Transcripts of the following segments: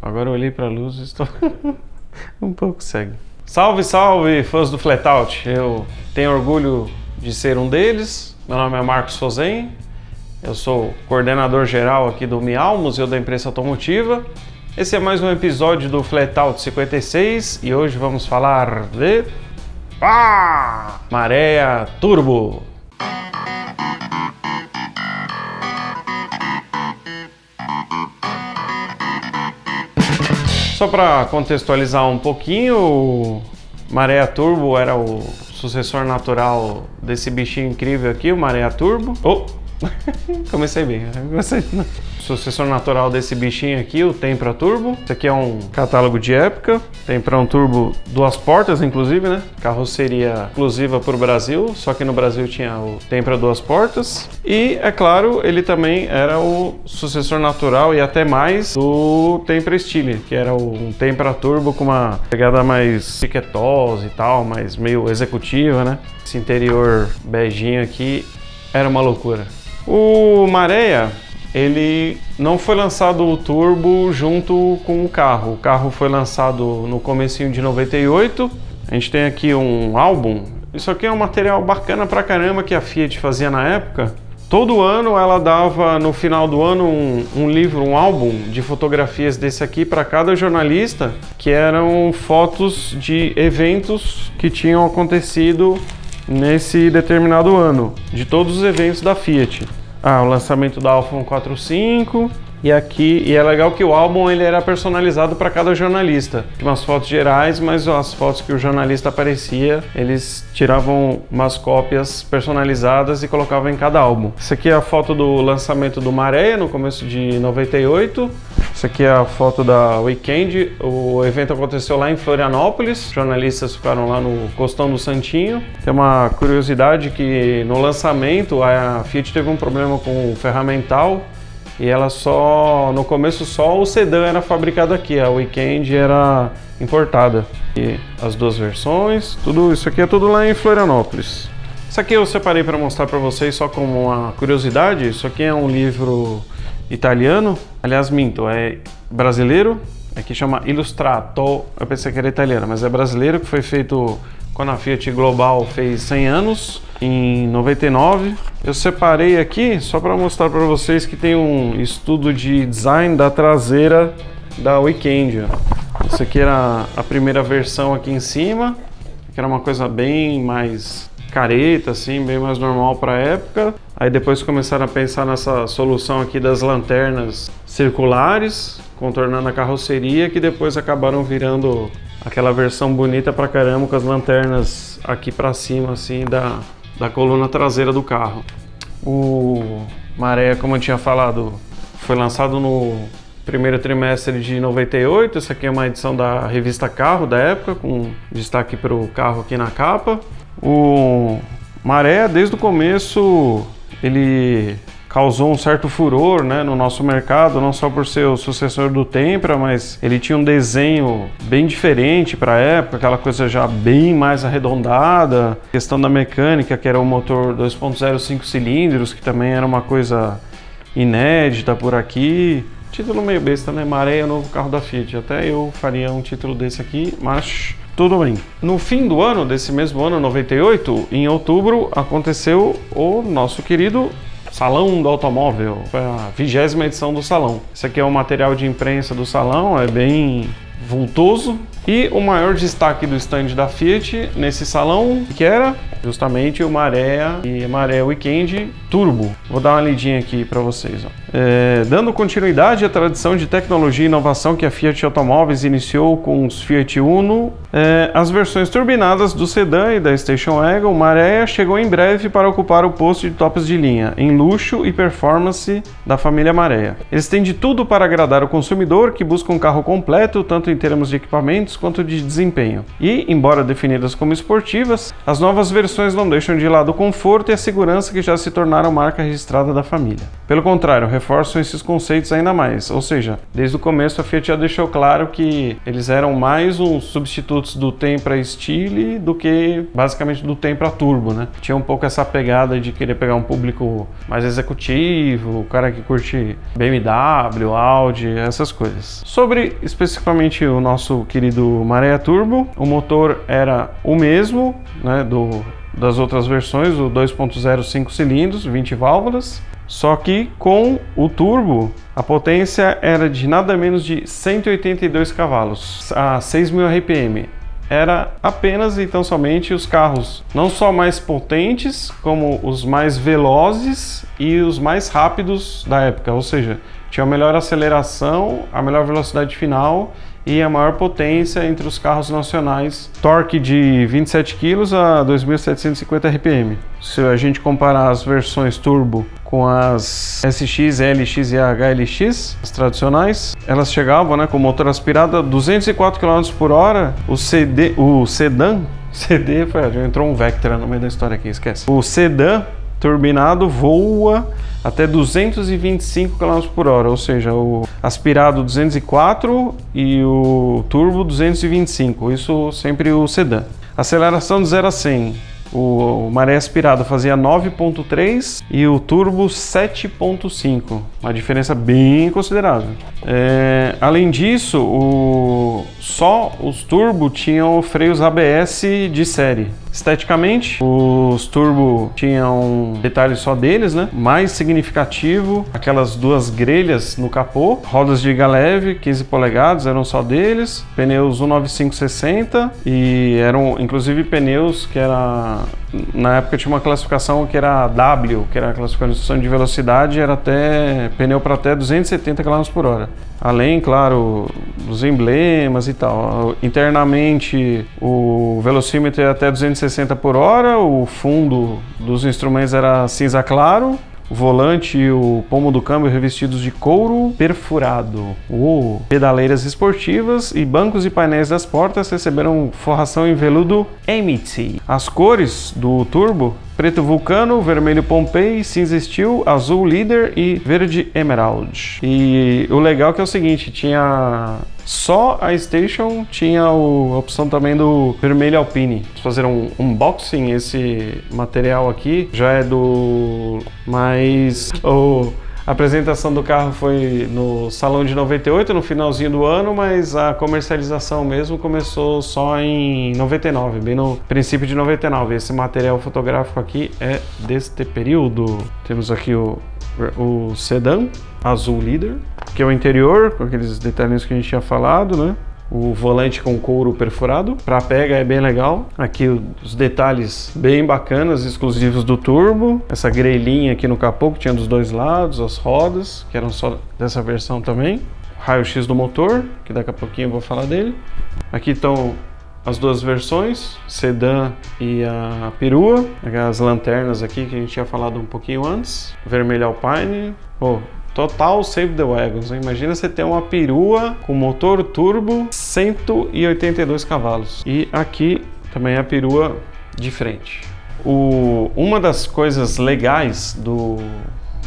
Agora eu olhei para a luz e estou um pouco cego. Salve, salve, fãs do Flatout! Eu tenho orgulho de ser um deles. Meu nome é Marcos Fozen. Eu sou coordenador geral aqui do MIAL, Museu da Imprensa Automotiva. Esse é mais um episódio do Flatout 56 e hoje vamos falar de Marea Turbo. Só para contextualizar um pouquinho, o Marea Turbo era o sucessor natural desse bichinho incrível aqui, o Marea Turbo. Comecei bem. Sucessor natural desse bichinho aqui, o Tempra Turbo. Esse aqui é um catálogo de época. Tempra um turbo duas portas, inclusive, né? Carroceria exclusiva para o Brasil, só que no Brasil tinha o Tempra duas portas. E, é claro, ele também era o sucessor natural e até mais do Tempra Stile, que era um Tempra Turbo com uma pegada mais piquetosa e tal, mais meio executiva, né? Esse interior beijinho aqui era uma loucura. O Marea, ele não foi lançado o turbo junto com o carro. O carro foi lançado no comecinho de 98. A gente tem aqui um álbum. Isso aqui é um material bacana pra caramba que a Fiat fazia na época. Todo ano ela dava, no final do ano, um livro, um álbum de fotografias desse aqui para cada jornalista, que eram fotos de eventos que tinham acontecido nesse determinado ano, de todos os eventos da Fiat. O lançamento da Alfa 145 e aqui, e é legal que o álbum ele era personalizado para cada jornalista. Tinha umas fotos gerais, mas as fotos que o jornalista aparecia, eles tiravam umas cópias personalizadas e colocavam em cada álbum. Essa aqui é a foto do lançamento do Marea no começo de 98. Essa aqui é a foto da Weekend. O evento aconteceu lá em Florianópolis. Os jornalistas ficaram lá no Costão do Santinho. Tem uma curiosidade que no lançamento a Fiat teve um problema com o ferramental e ela no começo só o sedã era fabricado aqui, a Weekend era importada. E as duas versões, tudo isso aqui é tudo lá em Florianópolis. Isso aqui eu separei para mostrar para vocês só como uma curiosidade. Isso aqui é um livro italiano, aliás, minto, é brasileiro, aqui chama Illustrato, eu pensei que era italiano, mas é brasileiro, que foi feito quando a Fiat Global fez 100 anos, em 99. Eu separei aqui só para mostrar para vocês que tem um estudo de design da traseira da Weekend. Isso aqui era a primeira versão aqui em cima, que era uma coisa bem mais careta, assim, bem mais normal para a época. Aí depois começaram a pensar nessa solução aqui das lanternas circulares, contornando a carroceria, que depois acabaram virando aquela versão bonita pra caramba, com as lanternas aqui para cima, assim, da coluna traseira do carro. O Marea, como eu tinha falado, foi lançado no primeiro trimestre de 98. Essa aqui é uma edição da revista Carro da época, com destaque para o carro aqui na capa. O Marea, desde o começo, ele causou um certo furor, né, no nosso mercado, não só por ser o sucessor do Tempra, mas ele tinha um desenho bem diferente para a época, aquela coisa já bem mais arredondada. A questão da mecânica, que era o motor 2.0 5 cilindros, que também era uma coisa inédita por aqui. Título meio besta, né? Marea, novo carro da Fiat. Até eu faria um título desse aqui, mas tudo bem. No fim do ano, desse mesmo ano, 98, em outubro, aconteceu o nosso querido Salão do Automóvel. Foi a 20ª edição do Salão. Esse aqui é o material de imprensa do Salão, é bem vultoso. E o maior destaque do stand da Fiat nesse salão, que era justamente o Marea e Marea Weekend Turbo. Vou dar uma lidinha aqui para vocês. Dando continuidade à tradição de tecnologia e inovação que a Fiat Automóveis iniciou com os Fiat Uno, as versões turbinadas do sedã e da Station Wagon, o Marea chegou em breve para ocupar o posto de tops de linha em luxo e performance da família Marea. Eles têm de tudo para agradar o consumidor que busca um carro completo, tanto em termos de equipamentos quanto de desempenho. E, embora definidas como esportivas, as novas versões não deixam de lado o conforto e a segurança que já se tornaram marca registrada da família. Pelo contrário, reforçam esses conceitos ainda mais, ou seja, desde o começo a Fiat já deixou claro que eles eram mais uns substitutos do Tempra Stile do que basicamente do Tempra Turbo, né? Tinha um pouco essa pegada de querer pegar um público mais executivo, o cara que curte BMW, Audi, essas coisas. Sobre especificamente o nosso querido Marea Turbo, o motor era o mesmo, né, das outras versões, o 2.0 5 cilindros, 20 válvulas, só que com o turbo a potência era de nada menos de 182 cavalos a 6.000 RPM. Era apenas e tão somente os carros não só mais potentes, como os mais velozes e os mais rápidos da época, ou seja, tinha a melhor aceleração, a melhor velocidade final e a maior potência entre os carros nacionais. Torque de 27 kg a 2.750 RPM. Se a gente comparar as versões turbo com as SX, LX e HLX, as tradicionais, elas chegavam, né, com motor aspirado a 204 km por hora. O sedã, entrou um Vectra no meio da história aqui, esquece. O sedã turbinado voa até 225 km por hora, ou seja, o aspirado 204 e o turbo 225, isso sempre o sedã. Aceleração de 0 a 100, o Maré aspirado fazia 9.3 e o turbo 7.5, uma diferença bem considerável. Além disso, só os turbo tinham freios ABS de série. Esteticamente, os turbo tinham detalhes só deles, né? Mais significativo, aquelas duas grelhas no capô, rodas de liga leve, 15 polegadas, eram só deles, pneus 195/60 e eram inclusive pneus que era, na época tinha uma classificação que era W, que era a classificação de velocidade, era até pneu para até 270 km por hora. Além, claro, dos emblemas e tal. Internamente, o velocímetro era até 260 por hora, o fundo dos instrumentos era cinza claro, o volante e o pomo do câmbio revestidos de couro perfurado. Pedaleiras esportivas e bancos e painéis das portas receberam forração em veludo Amity. As cores do turbo: preto vulcano, vermelho Pompei, cinza steel, azul líder e verde emerald. E o legal que é o seguinte, tinha só a Station tinha a opção também do vermelho Alpine. Vamos fazer um unboxing. Esse material aqui já é do mais... A apresentação do carro foi no Salão de 98, no finalzinho do ano, mas a comercialização mesmo começou só em 99, bem no princípio de 99. Esse material fotográfico aqui é deste período. Temos aqui o sedã azul líder, que é o interior, com aqueles detalhes que a gente tinha falado, né? O volante com couro perfurado, para pega é bem legal. Aqui os detalhes bem bacanas, exclusivos do turbo. Essa grelhinha aqui no capô que tinha dos dois lados, as rodas, que eram só dessa versão também. Raio-x do motor, que daqui a pouquinho eu vou falar dele. Aqui estão as duas versões, sedã e a perua. As lanternas aqui que a gente tinha falado um pouquinho antes. Vermelho Alpine. Total Save the Wagons, hein? Imagina você ter uma perua com motor turbo 182 cavalos. E aqui também a perua de frente. Uma das coisas legais do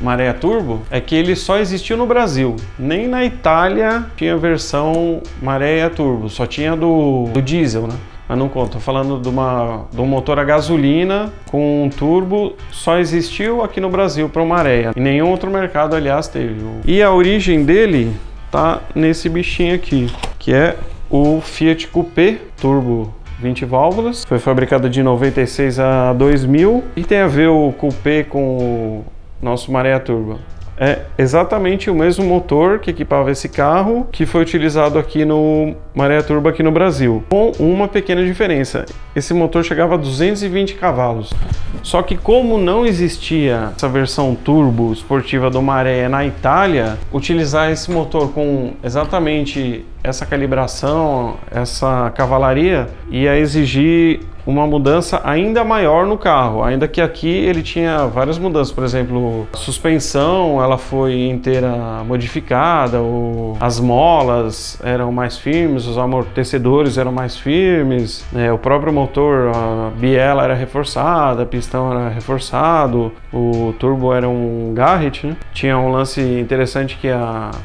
Marea Turbo é que ele só existiu no Brasil. Nem na Itália tinha versão Marea Turbo, só tinha do diesel, né? Mas não conta, tô falando de um motor a gasolina com um turbo, só existiu aqui no Brasil para o Marea. Em nenhum outro mercado, aliás, teve. E a origem dele tá nesse bichinho aqui, que é o Fiat Coupé Turbo 20 válvulas. Foi fabricado de 96 a 2000 e tem a ver o Coupé com o nosso Marea Turbo. É exatamente o mesmo motor que equipava esse carro que foi utilizado aqui no Marea Turbo aqui no Brasil, com uma pequena diferença. esse motor chegava a 220 cavalos. Só que como não existia essa versão turbo esportiva do Maré na Itália, utilizar esse motor com exatamente essa calibração, essa cavalaria, ia exigir uma mudança ainda maior no carro, ainda que aqui ele tinha várias mudanças. Por exemplo, a suspensão ela foi inteira modificada, as molas eram mais firmes, os amortecedores eram mais firmes, o próprio motor, a biela era reforçada, a pistão era reforçado, o turbo era um Garrett, né? Tinha um lance interessante que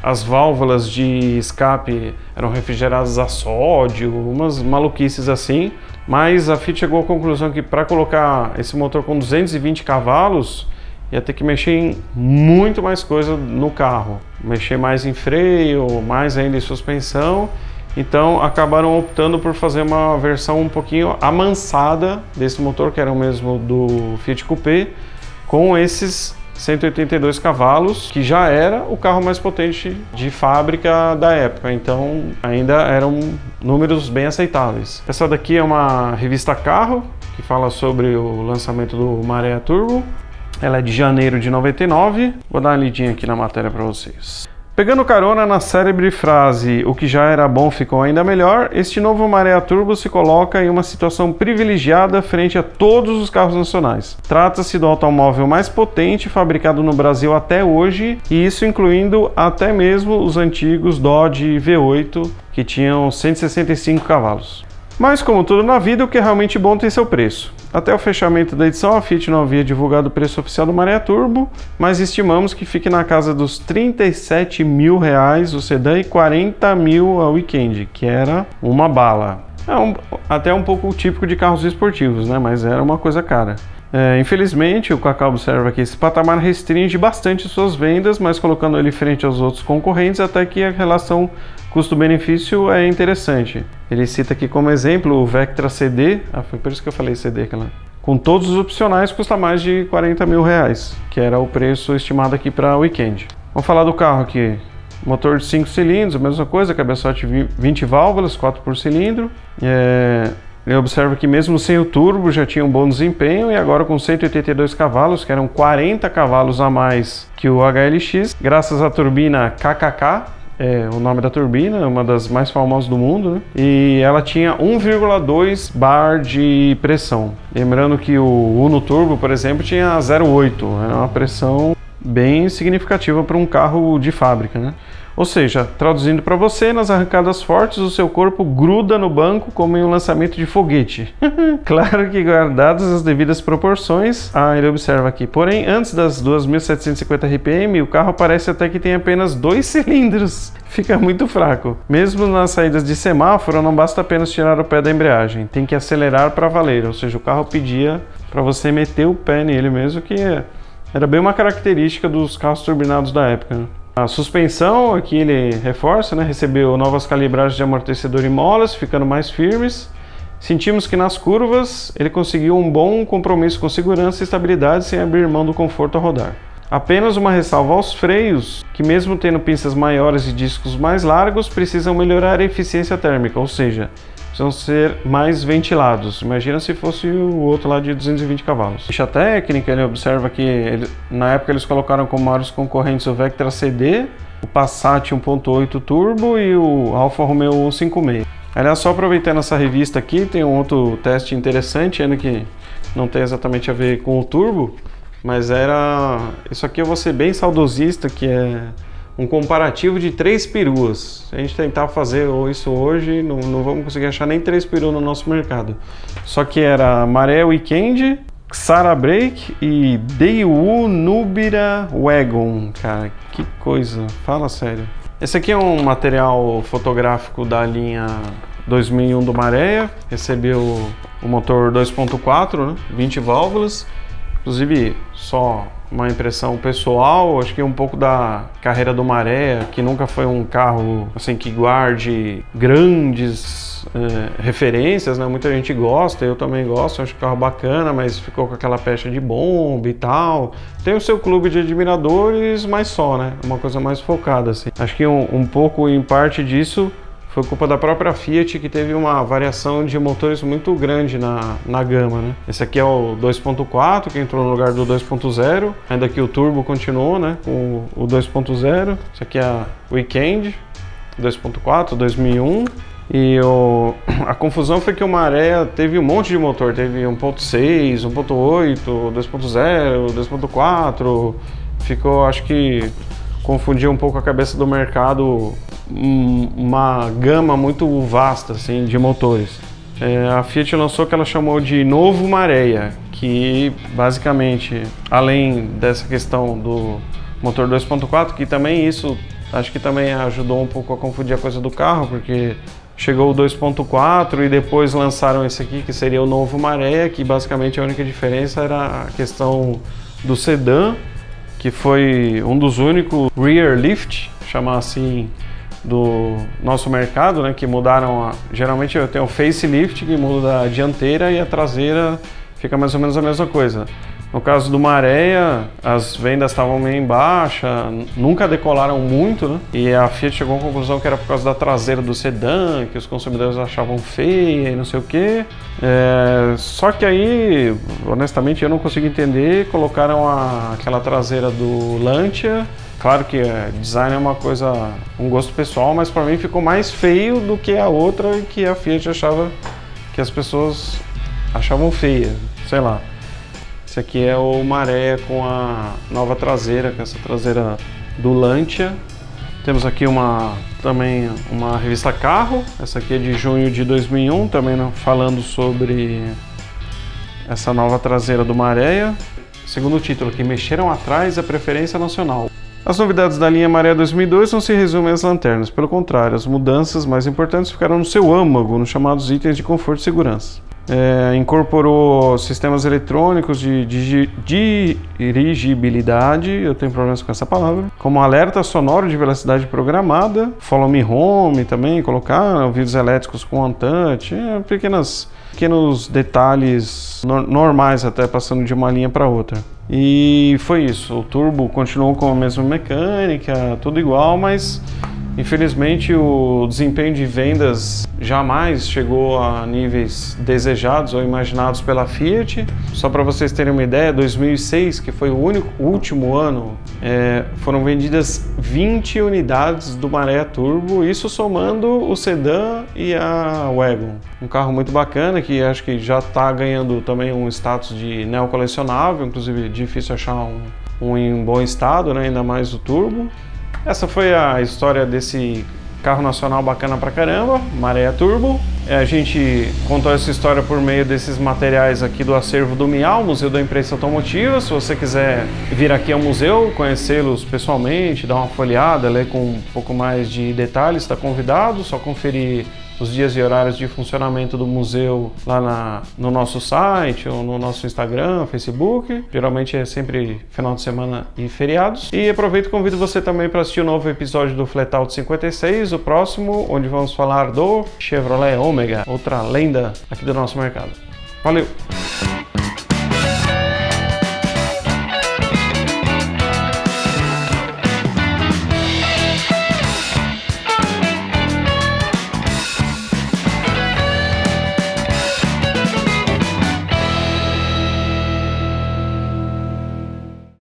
as válvulas de escape eram refrigeradas a sódio, umas maluquices assim. Mas a Fiat chegou à conclusão que para colocar esse motor com 220 cavalos ia ter que mexer em muito mais coisa no carro, mexer mais em freio, mais ainda em suspensão. Então acabaram optando por fazer uma versão um pouquinho amansada desse motor, que era o mesmo do Fiat Coupé, com esses 182 cavalos, que já era o carro mais potente de fábrica da época, então ainda eram números bem aceitáveis. Essa daqui é uma revista Carro, que fala sobre o lançamento do Maré Turbo. Ela é de janeiro de 99. Vou dar uma lidinha aqui na matéria para vocês. Pegando carona na célebre frase "o que já era bom ficou ainda melhor", este novo Maré Turbo se coloca em uma situação privilegiada frente a todos os carros nacionais. Trata-se do automóvel mais potente fabricado no Brasil até hoje, e isso incluindo até mesmo os antigos Dodge V8, que tinham 165 cavalos. Mas como tudo na vida, o que é realmente bom tem seu preço. Até o fechamento da edição, a Fiat não havia divulgado o preço oficial do Maré Turbo, mas estimamos que fique na casa dos R$37 mil o sedã e 40 mil a Weekend, que era uma bala. Até um pouco típico de carros esportivos, né? Mas era uma coisa cara. Infelizmente, o Kaká observa que esse patamar restringe bastante suas vendas, mas colocando ele frente aos outros concorrentes, até que a relação custo-benefício é interessante. Ele cita aqui como exemplo o Vectra CD, foi por isso que eu falei CD, com todos os opcionais custa mais de R$40 mil, que era o preço estimado aqui para Weekend. Vamos falar do carro aqui. Motor de 5 cilindros, a mesma coisa, cabeçote 20 válvulas, 4 por cilindro. Ele observa que mesmo sem o turbo já tinha um bom desempenho, e agora com 182 cavalos, que eram 40 cavalos a mais que o HLX, graças à turbina KKK, o nome da turbina, uma das mais famosas do mundo, né? E ela tinha 1,2 bar de pressão. Lembrando que o Uno Turbo, por exemplo, tinha 0,8, era uma pressão bem significativa para um carro de fábrica, né? Ou seja, traduzindo para você, nas arrancadas fortes o seu corpo gruda no banco como em um lançamento de foguete. Claro que guardadas as devidas proporções, ele observa aqui. Porém, antes das 2.750 RPM, o carro parece até que tem apenas 2 cilindros. Fica muito fraco. Mesmo nas saídas de semáforo, não basta apenas tirar o pé da embreagem, tem que acelerar para valer. Ou seja, o carro pedia para você meter o pé nele mesmo, que era bem uma característica dos carros turbinados da época, né? A suspensão aqui ele reforça, né? Recebeu novas calibragens de amortecedor e molas, ficando mais firmes. Sentimos que nas curvas ele conseguiu um bom compromisso com segurança e estabilidade sem abrir mão do conforto ao rodar. Apenas uma ressalva aos freios, que mesmo tendo pinças maiores e discos mais largos, precisam melhorar a eficiência térmica, ou seja, precisam ser mais ventilados. Imagina se fosse o outro lá de 220 cavalos. Ficha técnica, ele observa que na época eles colocaram como maiores concorrentes o Vectra CD, o Passat 1.8 Turbo e o Alfa Romeo 156. Aliás, só aproveitando essa revista aqui, tem um outro teste interessante, ainda que não tem exatamente a ver com o turbo, mas isso aqui eu vou ser bem saudosista, que é um comparativo de 3 peruas. Se a gente tentar fazer isso hoje, não vamos conseguir achar nem 3 perus no nosso mercado. Só que era Maré Weekend, Xara Break e Daewoo Nubira Wagon. Cara, que coisa, fala sério. Esse aqui é um material fotográfico da linha 2001 do Maré. Recebeu o motor 2.4, né? 20 válvulas. Inclusive, só uma impressão pessoal, acho que um pouco da carreira do Maré, que nunca foi um carro assim que guarde grandes referências, né? Muita gente gosta, eu também gosto, acho o carro bacana, mas ficou com aquela pecha de bomba e tal. Tem o seu clube de admiradores, mas só, né? Uma coisa mais focada, assim. Acho que um pouco, em parte disso, foi culpa da própria Fiat, que teve uma variação de motores muito grande na gama, né? Esse aqui é o 2.4, que entrou no lugar do 2.0, ainda que o turbo continuou, né, com o 2.0. Esse aqui é a Weekend 2.4, 2001. E a confusão foi que o Marea teve um monte de motor, teve 1.6, 1.8, 2.0, 2.4, ficou, acho que confundiu um pouco a cabeça do mercado, uma gama muito vasta assim, de motores. A Fiat lançou o que ela chamou de novo Marea, que basicamente, além dessa questão do motor 2.4, que também isso, acho que também ajudou um pouco a confundir a coisa do carro, porque chegou o 2.4 e depois lançaram esse aqui, que seria o novo Marea, que basicamente a única diferença era a questão do sedã, que foi um dos únicos rear lift, chamar assim, do nosso mercado, né, que mudaram geralmente eu tenho o facelift, que muda a dianteira e a traseira fica mais ou menos a mesma coisa. No caso do Marea, as vendas estavam meio em baixa, nunca decolaram muito, né? E a Fiat chegou à conclusão que era por causa da traseira do sedã, que os consumidores achavam feia e não sei o quê. Só que aí, honestamente, eu não consigo entender, colocaram aquela traseira do Lancia. Claro que design é uma coisa, um gosto pessoal, mas para mim ficou mais feio do que a outra que a Fiat achava que as pessoas achavam feia, sei lá. Esse aqui é o Marea com a nova traseira, com essa traseira do Lancia. Temos aqui também uma revista Carro, essa aqui é de junho de 2001, também falando sobre essa nova traseira do Marea. Segundo o título aqui, mexeram atrás a preferência nacional. As novidades da linha Marea 2002 não se resumem às lanternas, pelo contrário, as mudanças mais importantes ficaram no seu âmago, nos chamados itens de conforto e segurança. Incorporou sistemas eletrônicos de dirigibilidade, eu tenho problemas com essa palavra, como alerta sonoro de velocidade programada, Follow Me Home também, colocar vidros elétricos com on-touch, pequenos detalhes normais até passando de uma linha para outra. E foi isso, o turbo continuou com a mesma mecânica, tudo igual, mas infelizmente o desempenho de vendas jamais chegou a níveis desejados ou imaginados pela Fiat. Só para vocês terem uma ideia, 2006, que foi o último ano, foram vendidas 20 unidades do Marea Turbo, isso somando o sedã e a Wagon. Um carro muito bacana que acho que já está ganhando também um status de neocolecionável, inclusive difícil achar um em bom estado, né? Ainda mais o turbo. Essa foi a história desse carro nacional bacana pra caramba, Marea Turbo. A gente contou essa história por meio desses materiais aqui do acervo do MIAL, Museu da Imprensa Automotiva. Se você quiser vir aqui ao museu, conhecê-los pessoalmente, dar uma folheada, ler com um pouco mais de detalhes, está convidado. Só conferir os dias e horários de funcionamento do museu lá no nosso site ou no nosso Instagram, Facebook. Geralmente é sempre final de semana e feriados. E aproveito e convido você também para assistir o novo episódio do Flatout 56, o próximo, onde vamos falar do Chevrolet Omega, outra lenda aqui do nosso mercado. Valeu!